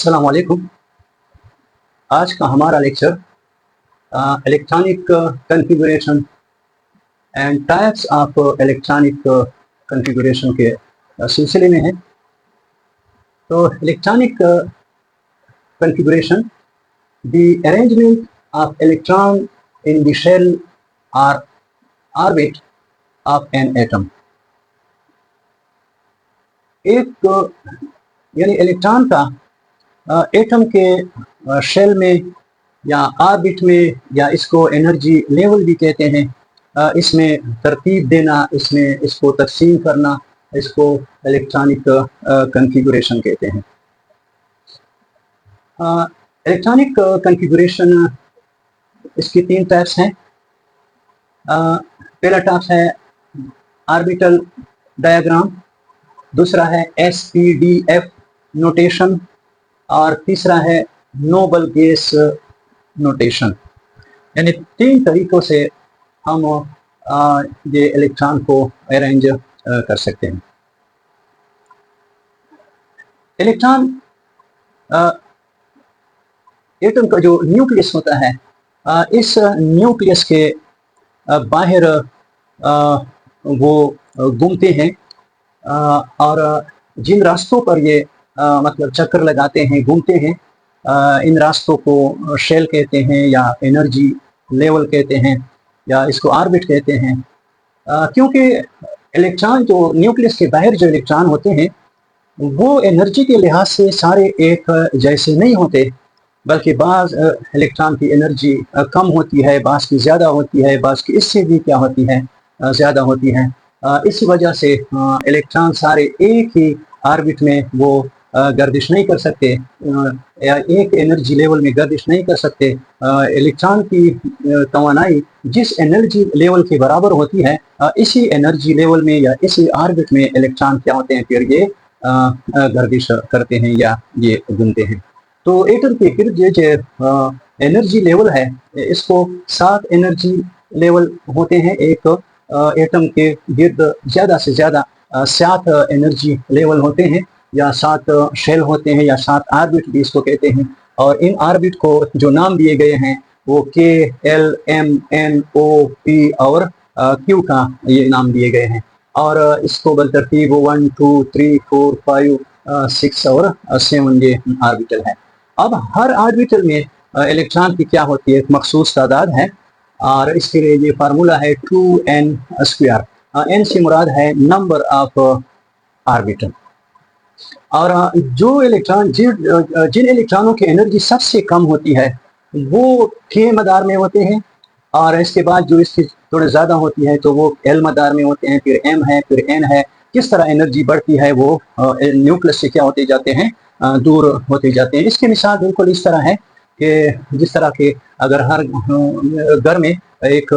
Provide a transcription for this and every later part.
अस्सलाम वालेकुम। आज का हमारा lecture electronic configuration and types of electronic configuration के सिलसिले में है। तो electronic configuration, the arrangement of electron in the shell और ऑर्बिट ऑफ एन एटम। एक यानी इलेक्ट्रॉन का एटम के शेल में या ऑर्बिट में, या इसको एनर्जी लेवल भी कहते हैं, इसमें तरतीब देना, इसमें इसको तकसीम करना, इसको इलेक्ट्रॉनिक कॉन्फ़िगरेशन कहते हैं। इलेक्ट्रॉनिक कॉन्फ़िगरेशन इसकी 3 टाइप्स हैं। पहला टाइप है ऑर्बिटल डायग्राम, दूसरा है SPDF नोटेशन, और तीसरा है नोबल गैस नोटेशन। यानी 3 तरीक़ों से हम ये इलेक्ट्रॉन को अरेंज कर सकते हैं। इलेक्ट्रॉन एटम का जो न्यूक्लियस होता है, इस न्यूक्लियस के बाहर वो घूमते हैं, और जिन रास्तों पर ये मतलब चक्कर लगाते हैं, घूमते हैं, इन रास्तों को शेल कहते हैं, या एनर्जी लेवल कहते हैं, या इसको ऑर्बिट कहते हैं। क्योंकि इलेक्ट्रॉन जो न्यूक्लियस के बाहर जो इलेक्ट्रॉन होते हैं, वो एनर्जी के लिहाज से सारे एक जैसे नहीं होते, बल्कि बाज़ इलेक्ट्रॉन की एनर्जी कम होती है, बाज़ की ज़्यादा होती है, बाज़ की इससे भी क्या होती है, ज़्यादा होती है। इस वजह से इलेक्ट्रॉन सारे एक ही ऑर्बिट में वो गर्दिश नहीं कर सकते, या एक एनर्जी लेवल में गर्दिश नहीं कर सकते। इलेक्ट्रॉन की तवानाई जिस एनर्जी लेवल के बराबर होती है, इसी एनर्जी लेवल में या इसी ऑर्बिट में इलेक्ट्रॉन क्या होते हैं, फिर ये गर्दिश करते हैं या ये घूमते हैं। तो एटम के गिर्द ये जो एनर्जी लेवल है, इसको 7 एनर्जी लेवल होते हैं। एक एटम के गिर्द ज़्यादा से ज़्यादा 7 एनर्जी लेवल होते हैं, या 7 शेल होते हैं, या 7 ऑर्बिट भी इसको कहते हैं। और इन ऑर्बिट को जो नाम दिए गए हैं वो K, L, M, N, O, P और Q का ये नाम दिए गए हैं। और इसको बलतरतीब 1, 2, 3, 4, 5, 6 और 7 ये ऑर्बिटल है। अब हर ऑर्बिटल में इलेक्ट्रॉन की क्या होती है, एक मखसूस तादाद है, और इसके लिए ये फार्मूला है 2n²। n से मुराद है नंबर ऑफ ऑर्बिटल। और जो इलेक्ट्रॉन जिन इलेक्ट्रॉनों की एनर्जी सबसे कम होती है वो K मदार में होते हैं, और इसके बाद जो इसकी थोड़ी ज़्यादा होती है तो वो L मदार में होते हैं, फिर M है, फिर N है। किस तरह एनर्जी बढ़ती है वो न्यूक्लियस से क्या होते जाते हैं, दूर होते जाते हैं। इसकी मिसाल बिल्कुल इस तरह है कि जिस तरह के अगर हर घर में एक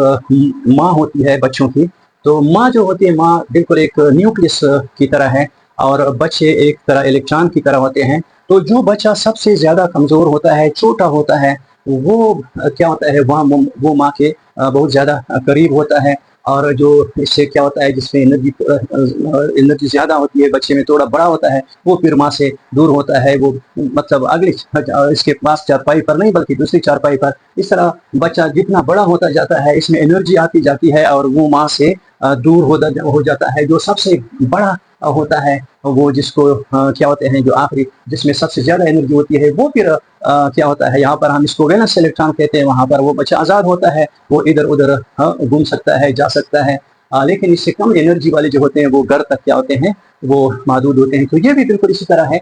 माँ होती है बच्चों की, तो माँ जो होती है, माँ बिल्कुल एक न्यूक्लियस की तरह है, और बच्चे एक तरह इलेक्ट्रॉन की तरह होते हैं। तो जो बच्चा सबसे ज़्यादा कमज़ोर होता है, छोटा होता है, वो क्या होता है, वो माँ के बहुत ज़्यादा करीब होता है। और जो इससे क्या होता है, जिसमें एनर्जी ज़्यादा होती है, बच्चे में थोड़ा बड़ा होता है, वो फिर माँ से दूर होता है, वो मतलब अगली इसके पास चारपाई पर नहीं बल्कि दूसरी चारपाई पर। इस तरह बच्चा जितना बड़ा होता जाता है, इसमें एनर्जी आती जाती है, और वो माँ से दूर हो जाता है। जो सबसे बड़ा होता है, वो जिसको क्या होते हैं, जो आखिरी जिसमें सबसे ज़्यादा एनर्जी होती है, वो फिर क्या होता है, यहाँ पर हम इसको वैलेंस इलेक्ट्रॉन कहते हैं। वहाँ पर वो बच्चा आज़ाद होता है, वो इधर उधर घूम सकता है, जा सकता है। लेकिन इससे कम एनर्जी वाले जो होते हैं वो घर तक क्या होते हैं, वो महदूद होते हैं। तो ये भी बिल्कुल इसी तरह है।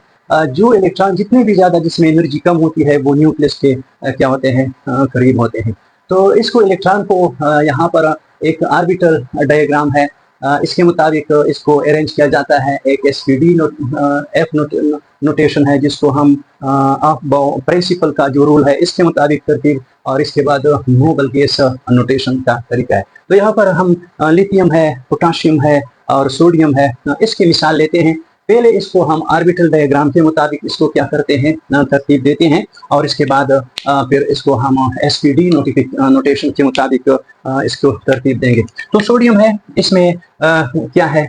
जो इलेक्ट्रॉन जितने भी ज़्यादा जिसमें एनर्जी कम होती है, वो न्यूक्लियस के क्या होते हैं, करीब होते हैं। तो इसको इलेक्ट्रॉन को यहाँ पर एक ऑर्बिटल डायग्राम है, इसके मुताबिक इसको अरेंज किया जाता है। एक SPDF नोटेशन है, जिसको हम प्रिंसिपल का जो रूल है इसके मुताबिक तरतीब, और इसके बाद नोबल गैस नोटेशन का तरीका है। तो यहाँ पर हम लिथियम है, पोटाशियम है और सोडियम है, इसकी मिसाल लेते हैं। पहले इसको हम ऑर्बिटल डायग्राम के मुताबिक इसको क्या करते हैं, तरतीब देते हैं, और इसके बाद फिर इसको हम SPD नोटेशन के मुताबिक इसको तरतीब देंगे। तो सोडियम है, इसमें क्या है,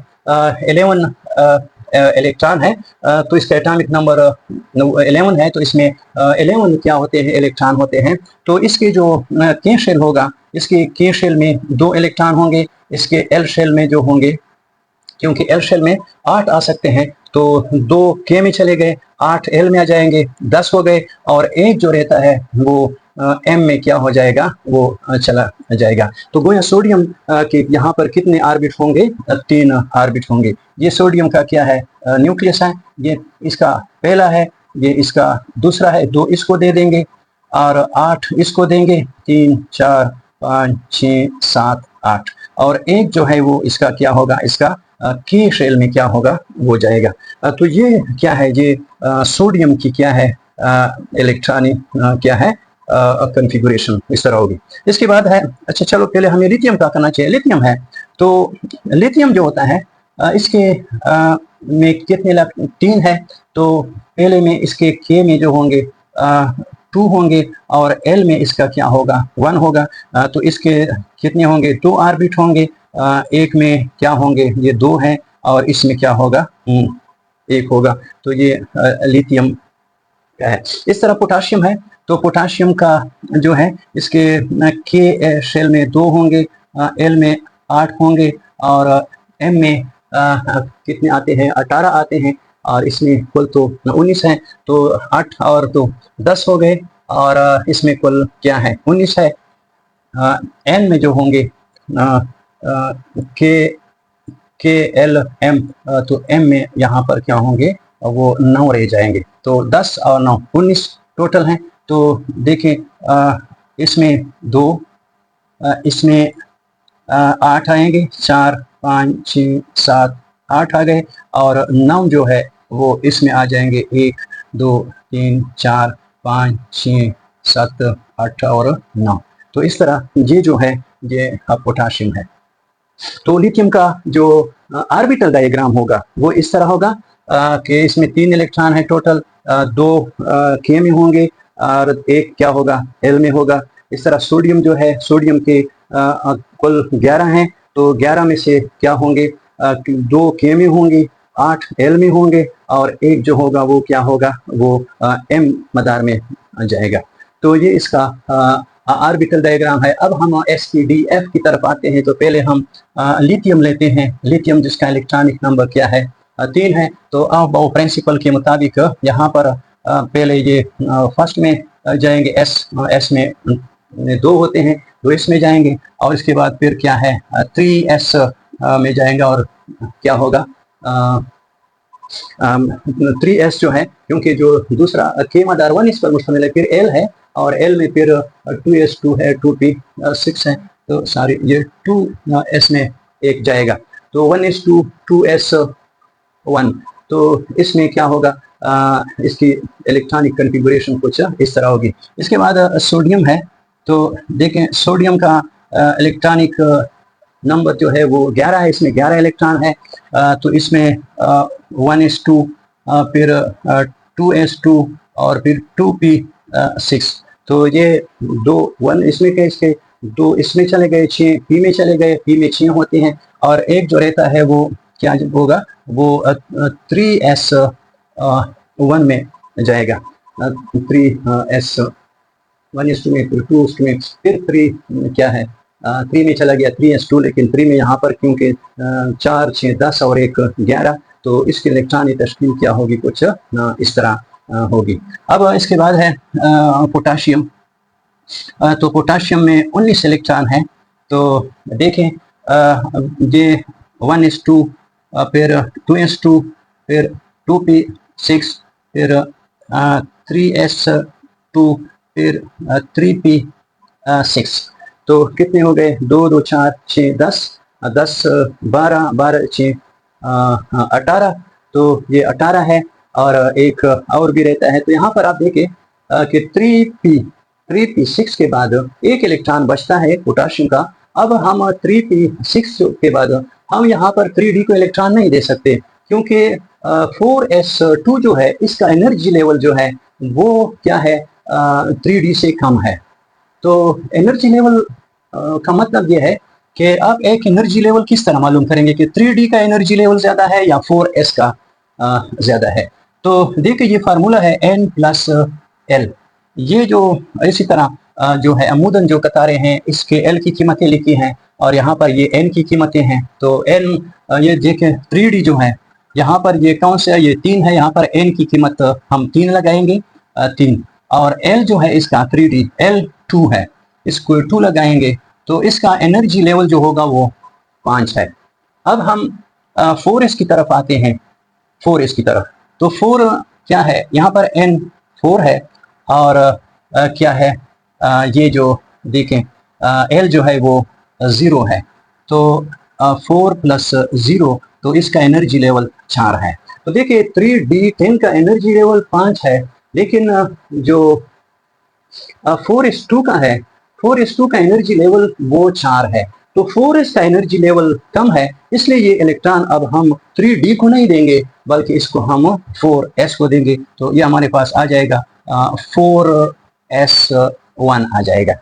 11 इलेक्ट्रॉन है, तो इसका एटॉमिक नंबर 11 है, तो इसमें 11 क्या होते हैं, इलेक्ट्रॉन होते हैं। तो इसके जो के शेल होगा, इसके के शेल में 2 इलेक्ट्रॉन होंगे, इसके एल शेल में जो होंगे, क्योंकि एल शेल में 8 आ सकते हैं, तो 2 के में चले गए, 8 एल में आ जाएंगे, 10 हो गए, और एक जो रहता है वो एम में क्या हो जाएगा, वो चला जाएगा। तो गोया सोडियम के यहाँ पर कितने ऑर्बिट होंगे, 3 ऑर्बिट होंगे। ये सोडियम का क्या है, न्यूक्लियस है, ये इसका पहला है, ये इसका दूसरा है, 2 इसको दे देंगे और 8 इसको देंगे, 3 4 5 6 7 8, और एक जो है वो इसका क्या होगा, इसका के शेल में क्या होगा, वो जाएगा। तो ये क्या है, ये सोडियम की क्या है, इलेक्ट्रॉनिक क्या है, कॉन्फ़िगरेशन इस तरह होगी। इसके बाद है, अच्छा चलो पहले हमें लिथियम का करना चाहिए। लिथियम है, तो लिथियम जो होता है इसके में कितने 3 है, तो पहले में इसके के में जो होंगे 2 होंगे, और एल में इसका क्या होगा, 1 होगा। तो इसके कितने होंगे, 2 ऑर्बिट होंगे, एक में क्या होंगे, ये 2 है, और इसमें क्या होगा, 1 होगा। तो ये लिथियम का है। इस तरह पोटाशियम है, तो पोटाशियम का जो है इसके के शेल में 2 होंगे, एल में 8 होंगे, और एम में कितने आते हैं, 18 आते हैं, और इसमें कुल तो 19 है, तो 8 और तो 10 हो गए, और इसमें कुल क्या है, 19 है। एन में जो होंगे के एल एम, तो एम में यहाँ पर क्या होंगे, वो 9 रह जाएंगे, तो 10 और 9 19 टोटल हैं। तो देखें इसमें 2, इसमें 8 आएंगे, 4 5 6 7 8 आ गए, और 9 जो है वो इसमें आ जाएंगे, 1 2 3 4 5 6 7 8 और 9। तो इस तरह ये जो है ये पोटाशियम है। तो लिथियम का जो ऑर्बिटल डायग्राम होगा वो इस तरह होगा कि इसमें 3 इलेक्ट्रॉन है टोटल, 2 के में होंगे, और 1 क्या होगा, एल में होगा। इस तरह सोडियम जो है, सोडियम के कुल 11 हैं, तो 11 में से क्या होंगे, 2 के में होंगे, 8 एल में होंगे, और 1 जो होगा वो क्या होगा, वो एम मदार में जाएगा। तो ये इसका ऑर्बिटल डायग्राम है। अब हम SPDF की तरफ आते हैं। तो पहले हम लिथियम लेते हैं, लिथियम जिसका इलेक्ट्रॉनिक नंबर क्या है, 3 है। तो अब वो प्रिंसिपल के मुताबिक यहाँ पर पहले ये फर्स्ट में जाएंगे, एस में 2 होते हैं, तो इसमें जाएंगे, और इसके बाद फिर क्या है, 3s में जाएंगे, और क्या होगा 3s जो है, क्योंकि जो दूसरा के मदार 1 इस पर मुश्तमिल है, फिर एल है, और एल में फिर 2s2 है, 2p6 है, तो सारी ये 2s में एक जाएगा, तो 1s2 2s1। तो इसमें क्या होगा, इसकी इलेक्ट्रॉनिक कॉन्फ़िगरेशन कुछ इस तरह होगी। इसके बाद सोडियम है, तो देखें सोडियम का इलेक्ट्रॉनिक नंबर जो है वो 11 है, इसमें 11 इलेक्ट्रॉन है। तो इसमें 1s2, फिर 2s2, और फिर 2p6। तो ये 2 1 इसमें के, इसके 2 इसमें चले गए, 6 पी में चले गए, पी में 6 होते हैं, और एक जो रहता है वो क्या होगा, वो 3s1 में जाएगा, 3s1 में, फिर 2 में, फिर 3 क्या है, 3 में चला गया 3s2, लेकिन 3 में यहाँ पर क्योंकि 4 6 10 और 1 11, तो इसकी इलेक्ट्रॉनिक तश्कील क्या होगी, कुछ इस तरह होगी। अब इसके बाद है पोटाशियम। तो पोटाशियम में 19 इलेक्ट्रॉन है। तो देखें ये 1s2, फिर 2s2, फिर 2p6, फिर 3s2, फिर 3p6। तो कितने हो गए, 2 2 4 6 10 10 12 12 6 18। तो ये 18 है, और एक और भी रहता है। तो यहाँ पर आप देखें कि 3p6 के बाद एक इलेक्ट्रॉन बचता है पोटाशियम का। अब हम 3p6 के बाद हम यहाँ पर 3d को इलेक्ट्रॉन नहीं दे सकते, क्योंकि 4s2 जो है इसका एनर्जी लेवल जो है वो क्या है, 3d से कम है। तो एनर्जी लेवल का मतलब ये है कि आप एक एनर्जी लेवल किस तरह मालूम करेंगे कि 3d का एनर्जी लेवल ज्यादा है या 4s का। ज़्यादा है। तो देखिए ये फार्मूला है n प्लस l। ये जो इसी तरह जो है अमूदन जो कतारें हैं इसके l की कीमतें लिखी हैं और यहाँ पर ये n की कीमतें हैं। तो n ये देखें 3D जो है यहाँ पर ये कौन सा ये 3 है, यहाँ पर n की कीमत हम 3 लगाएंगे 3 और l जो है इसका 3D l 2 है, इसको 2 लगाएंगे तो इसका एनर्जी लेवल जो होगा वो 5 है। अब हम 4s की तरफ आते हैं, 4s की तरफ। तो 4 क्या है, यहाँ पर n 4 है और क्या है ये जो देखें l जो है वो 0 है। तो 4 प्लस 0 तो इसका एनर्जी लेवल 4 है। तो देखिए 3D10 का एनर्जी लेवल 5 है, लेकिन जो 4s2 का है, 4s2 का एनर्जी लेवल वो 4 है। तो 4s का एनर्जी लेवल कम है, इसलिए ये इलेक्ट्रॉन अब हम 3D को नहीं देंगे बल्कि इसको हम 4s को देंगे। तो ये हमारे पास आ जाएगा 4s1 आ जाएगा।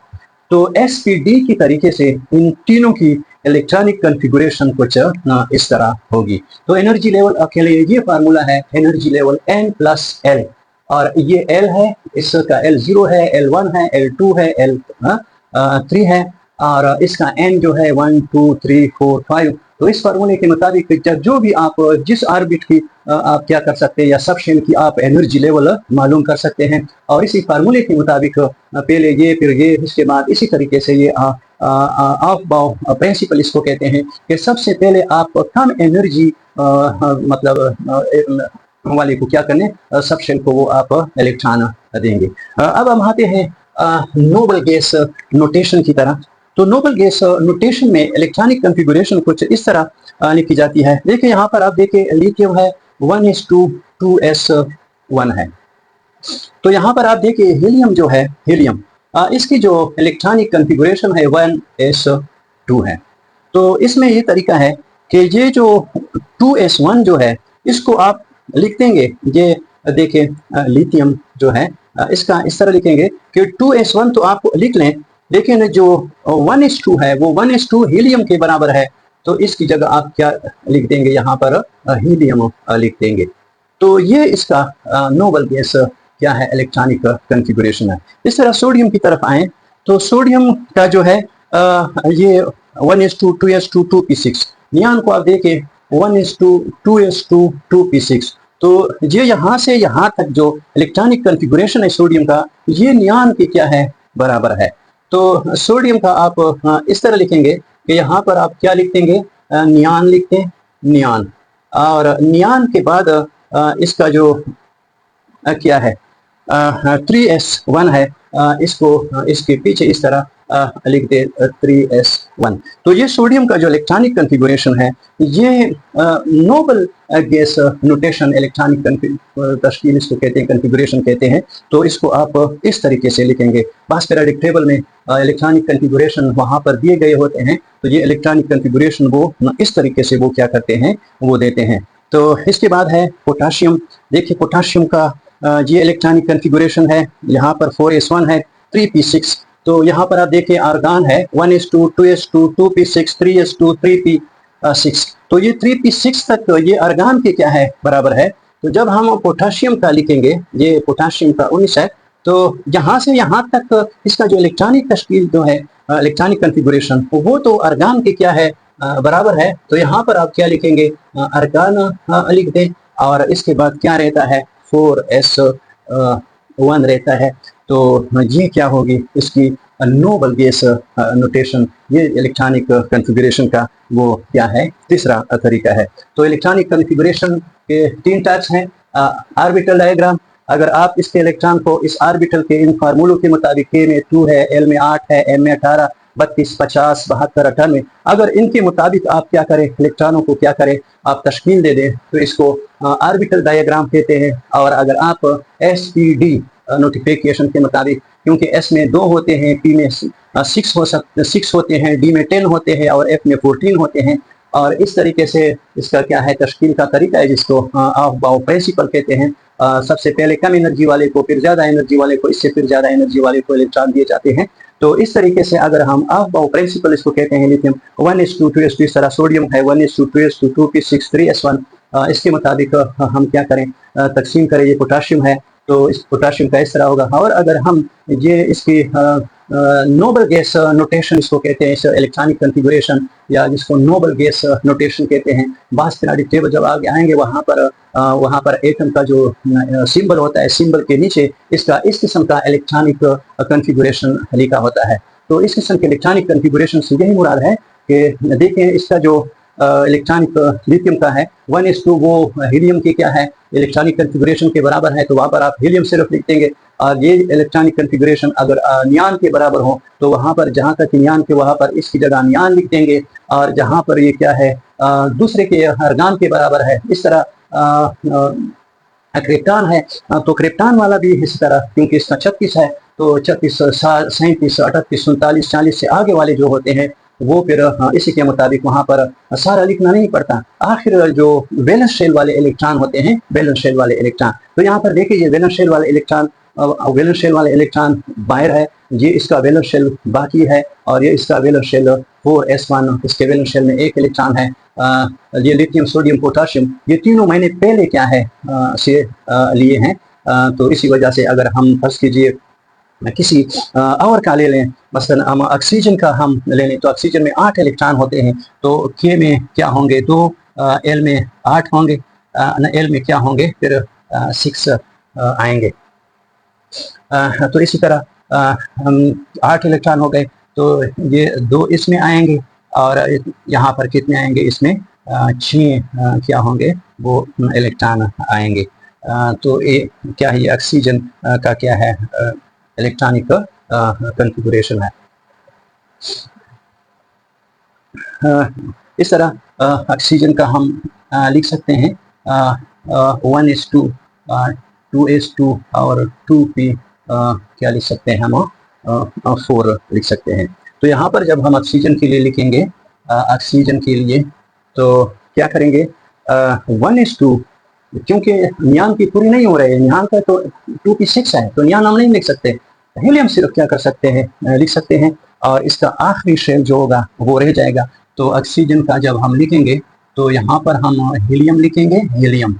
तो sp_d की तरीके से इन तीनों की इलेक्ट्रॉनिक कॉन्फ़िगरेशन कुछ इस तरह होगी। तो एनर्जी लेवल के लिए ये फार्मूला है energy level n plus l और ये l है, इसका L0 है, L1 है, L2 है, L3 है और इसका n जो है 1 2 3 4 5। तो इस फार्मूले के मुताबिक जो भी आप जिस ऑर्बिट की आप क्या कर सकते हैं या सब शेल की आप एनर्जी लेवल मालूम कर सकते हैं और इसी फार्मूले के मुताबिक पहले ये फिर ये इसके बाद इसी तरीके से ये ऑफ बाउ प्रिंसिपल इसको कहते हैं कि सबसे पहले आप कम एनर्जी मतलब वाले को क्या करने सब शेल को वो आप इलेक्ट्रॉन देंगे। अब हम आते हैं नोबल गैस नोटेशन की तरह। तो नोबल गैस नोटेशन में इलेक्ट्रॉनिक कॉन्फ़िगरेशन कुछ इस तरह लिखी जाती है। देखिए यहाँ पर आप देखिए लिथियम है 1s2 2s1 है। तो यहाँ पर आप देखिए हीलियम जो है हीलियम इसकी जो इलेक्ट्रॉनिक कॉन्फ़िगरेशन है 1s2 है। तो इसमें ये तरीका है कि ये जो 2s1 जो है इसको आप लिख देंगे, ये देखें लिथियम जो है इसका इस तरह लिखेंगे कि 2s1 तो आप लिख लें, लेकिन जो 1s2 है वो 1s2 हीलियम के बराबर है। तो इसकी जगह आप क्या लिख देंगे, यहाँ पर हीलियम लिख देंगे। तो ये इसका नोबल गैस क्या है इलेक्ट्रॉनिक कॉन्फ़िगरेशन है। इस तरह सोडियम की तरफ आए तो सोडियम का जो है ये 1s2 2s2 2p6। नियान को आप देखें 1s2 2s2 2p6। तो ये यहाँ से यहाँ तक जो इलेक्ट्रॉनिक कॉन्फ़िगरेशन है सोडियम का ये नियान के क्या है बराबर है। तो सोडियम का आप इस तरह लिखेंगे कि यहाँ पर आप क्या लिख देंगे नियान लिखते हैं नियान और नियान के बाद इसका जो क्या है 3s1 है, इसको इसके पीछे इस तरह लिख दे 3s1। तो ये सोडियम का जो इलेक्ट्रॉनिक कॉन्फ़िगरेशन है ये नोबल गैस नोटेशन इलेक्ट्रॉनिक तश्कील इसको कहते हैं, कॉन्फ़िगरेशन कहते हैं। तो इसको आप इस तरीके से लिखेंगे। बास पीरियोडिक टेबल में इलेक्ट्रॉनिक कॉन्फ़िगरेशन वहाँ पर दिए गए होते हैं। तो ये इलेक्ट्रॉनिक कॉन्फ़िगरेशन वो इस तरीके से वो क्या करते हैं वो देते हैं। तो इसके बाद है पोटाशियम। देखिए पोटाशियम का ये इलेक्ट्रॉनिक कॉन्फ़िगरेशन है, यहाँ पर 4s1 है 3p6। तो यहाँ पर आप देखिए आर्गन है 1s2 2s2 2p6 3s2 3p6। तो ये 3p6 तक ये आर्गन के क्या है बराबर है। तो जब हम पोटाशियम का लिखेंगे, ये पोटाशियम का 19 है, तो यहाँ से यहाँ तक इसका जो इलेक्ट्रॉनिक तश्कील जो है इलेक्ट्रॉनिक कॉन्फ़िगरेशन वो तो आर्गन के क्या है बराबर है। तो यहाँ पर आप क्या लिखेंगे आर्गन लिख दें और इसके बाद क्या रहता है 4s1 रहता है। तो ये क्या होगी इसकी नोबल गैस नोटेशन, ये इलेक्ट्रॉनिक कॉन्फ़िगरेशन का वो क्या है तीसरा तरीका है। तो इलेक्ट्रॉनिक कॉन्फ़िगरेशन के 3 टाइप्स हैं। ऑर्बिटल डायग्राम, अगर आप इसके इलेक्ट्रॉन को इस ऑर्बिटल के इन फार्मूलों के मुताबिक K में 2 है, L में 8 है, M में 18 32 50 72 98, अगर इनके मुताबिक आप क्या करें इलेक्ट्रॉनों को क्या करें आप तश्कील दे दें तो इसको ऑर्बिटल डायग्राम कहते हैं। और अगर आप sp_d नोटिफिकेशन के मुताबिक, क्योंकि S में 2 होते हैं, P में 6 होते हैं, D में 10 होते हैं और F में 14 होते हैं और इस तरीके से इसका क्या है तश्कील का तरीका है जिसको ऑफ बाउ प्रिंसिपल कहते हैं। सबसे पहले कम एनर्जी वाले को, फिर ज़्यादा एनर्जी वाले को, इससे फिर ज़्यादा एनर्जी वाले को इलेक्ट्रॉन दिए जाते हैं। तो इस तरीके से अगर हम ऑफ बाउ प्रिंसिपल इसको कहते हैं लिथियम 1s2 2s2, इस तरह सोडियम है 1s2 2s2 2p6 3s1। इसके मुताबिक हम क्या करें, तकसीम करें। ये पोटाशियम है तो इस पोटाशियम का इस तरह होगा। और अगर हम ये इसकी नोबल गैस नोटेशन इसको कहते हैं, इस इलेक्ट्रॉनिक कन्फिगुरेशन या जिसको नोबल गैस नोटेशन कहते हैं, बास पीरियोडिक टेबल जब आगे आएंगे वहाँ पर एटम का जो सिंबल होता है, सिंबल के नीचे इसका इस किस्म का इलेक्ट्रॉनिक कन्फिगुरेशन लिखा होता है। तो इस किस्म के इलेक्ट्रॉनिक कन्फिगुरेशन से यही मुराद है कि देखें इसका जो इलेक्ट्रॉनिक लिथियम का है 1:2, वो हीलियम की क्या है इलेक्ट्रॉनिक कन्फिगुरेशन के बराबर है, तो वहाँ पर आप हीलियम सिर्फ लिख देंगे। और ये इलेक्ट्रॉनिक कन्फिगुरेशन अगर नियान के बराबर हो तो वहाँ पर जहाँ तक नियान के वहाँ पर इसकी जगह नियान लिख देंगे, और जहाँ पर ये क्या है दूसरे के अर्गान के बराबर है। इस तरह क्रिप्टॉन है तो क्रिप्टॉन वाला भी इसी तरह, क्योंकि इसका 36 है तो 36, 37, 38, 39, 40 से आगे वाले जो होते हैं वो फिर इसी के मुताबिक वहाँ पर सारा लिखना नहीं पड़ता। आखिर जो वैलेंस शेल वाले इलेक्ट्रॉन होते हैं, वैलेंस शेल वाले इलेक्ट्रॉन, तो यहाँ पर देखिए ये वैलेंस शेल वाले इलेक्ट्रॉन बाहर है, ये इसका वैलेंस शेल बाकी है, और ये इसका वैलेंस शेल 4s1, इसके वैलेंस शेल में एक इलेक्ट्रॉन है। ये लिथियम, सोडियम, पोटाशियम, ये तीनों मैंने पहले क्या है से लिए हैं। तो इसी वजह से अगर हम फर्ज कीजिए किसी और का ले लें, मसलन हम ऑक्सीजन का हम ले लें, तो ऑक्सीजन में 8 इलेक्ट्रॉन होते हैं, तो के में क्या होंगे 2, एल में 8 होंगे, एल में क्या होंगे फिर 6 आएंगे। तो इसी तरह हम 8 इलेक्ट्रॉन हो गए, तो ये 2 इसमें आएंगे, और यहाँ पर कितने आएंगे, इसमें 6 क्या होंगे वो इलेक्ट्रॉन आएंगे। तो ये क्या है, ये ऑक्सीजन का क्या है इलेक्ट्रॉनिक कन्फिगुरेशन है। इस तरह ऑक्सीजन का हम लिख सकते हैं 1:2, 2s2 और 2p क्या लिख सकते हैं हम 4 लिख सकते हैं। तो यहाँ पर जब हम ऑक्सीजन के लिए लिखेंगे, ऑक्सीजन के लिए तो क्या करेंगे 1:2, क्योंकि नियान की पूरी नहीं हो रही है, नियान का तो 2p6 है, तो नियान हम नहीं लिख सकते। हीलियम सिर्फ क्या कर सकते हैं लिख सकते हैं, और इसका आखिरी शेल जो होगा वो रह जाएगा। तो ऑक्सीजन का जब हम लिखेंगे तो यहाँ पर हम हीलियम लिखेंगे, हीलियम,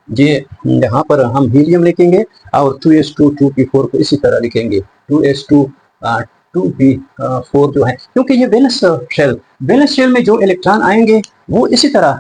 ये यहाँ पर हम हीलियम लिखेंगे, और 2s2 2p4 को इसी तरह लिखेंगे 2s2 2p4 जो है, क्योंकि ये वैलेंस शेल में जो इलेक्ट्रॉन आएंगे वो इसी तरह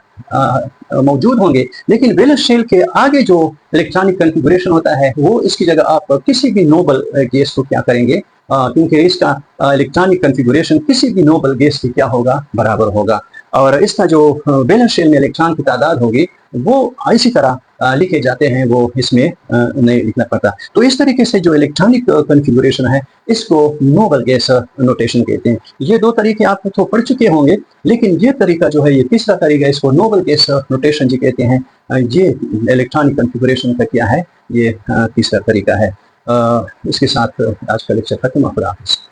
मौजूद होंगे, लेकिन वैलेंस शेल के आगे जो इलेक्ट्रॉनिक कन्फिगुरेशन होता है वो इसकी जगह आप किसी भी नोबल गैस को क्या करेंगे, क्योंकि इसका इलेक्ट्रॉनिक कन्फिगुरेशन किसी भी नोबल गैस की क्या होगा, बराबर होगा। और इसका जो वैलेंस शेल में इलेक्ट्रॉन की तादाद होगी वो इसी तरह लिखे जाते हैं, वो इसमें नहीं लिखना पड़ता। तो इस तरीके से जो इलेक्ट्रॉनिक कन्फिगुरेशन है इसको नोबल गैस नोटेशन कहते हैं। ये 2 तरीके आप तो पढ़ चुके होंगे, लेकिन ये तरीका जो है, ये तीसरा तरीका, इसको नोबल गैस नोटेशन जी कहते हैं। ये इलेक्ट्रॉनिक कन्फिगुरेशन का क्या है, ये तीसरा तरीका है। इसके साथ आज का लेक्चर खत्म। खुदा हाफिज़।